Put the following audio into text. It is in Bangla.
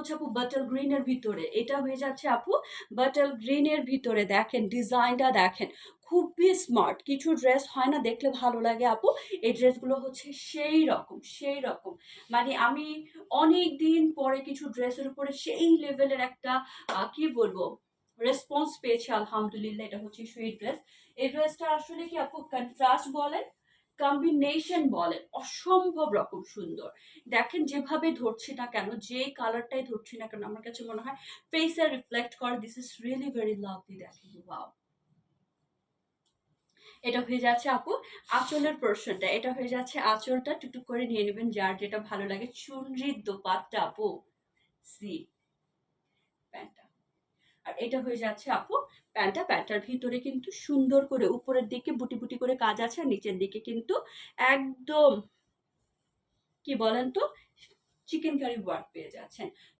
হচ্ছে আপু বাটার গ্রিনের ভিতরে, এটা হয়ে যাচ্ছে আপু বাটার গ্রিনের ভিতরে। দেখেন ডিজাইনটা দেখেন, খুবই স্মার্ট। কিছু ড্রেস হয় না দেখলে ভালো লাগে আপু, এই ড্রেসগুলো হচ্ছে সেই রকম সেই রকম। মানে আমি অনেক দিন পরে কিছু ড্রেসের উপরে সেই লেভেলের একটা কি বলবো রেসপন্স পেয়েছি আলহামদুলিল্লাহ। এটা হচ্ছে সুইট ড্রেস। এই ড্রেসটা আসলে কি আপু কন্ট্রাস্ট বলেন, কম্বিনেশন বলেন, অসম্ভব রকম সুন্দর। দেখেন যেভাবে ধরছি না কেন, যে কালারটাই ধরছি না কেন, আমার কাছে মনে হয় ফেসে রিফ্লেক্ট করে। This is really very lovely. দেখেন ওয়াও, এটা হয়ে যাচ্ছে আপু আঁচলের পোর্শনটা, এটা হয়ে যাচ্ছে আঁচলটা। টুকটুক করে নিয়ে নেবেন যার যেটা ভালো লাগে। চুনরির দোপাট্টা আপু, সি প্যান্টটা। আর এটা হয়ে যাচ্ছে আপু প্যান্টটা। প্যান্টটার ভিতরে কিন্তু সুন্দর করে উপরের দিকে বুটি বুটি করে কাজ আছে, আর নিচের দিকে কিন্তু একদম কি বলেন তো চিকেন কারি ওয়ার্ক পেয়ে যাচ্ছেন।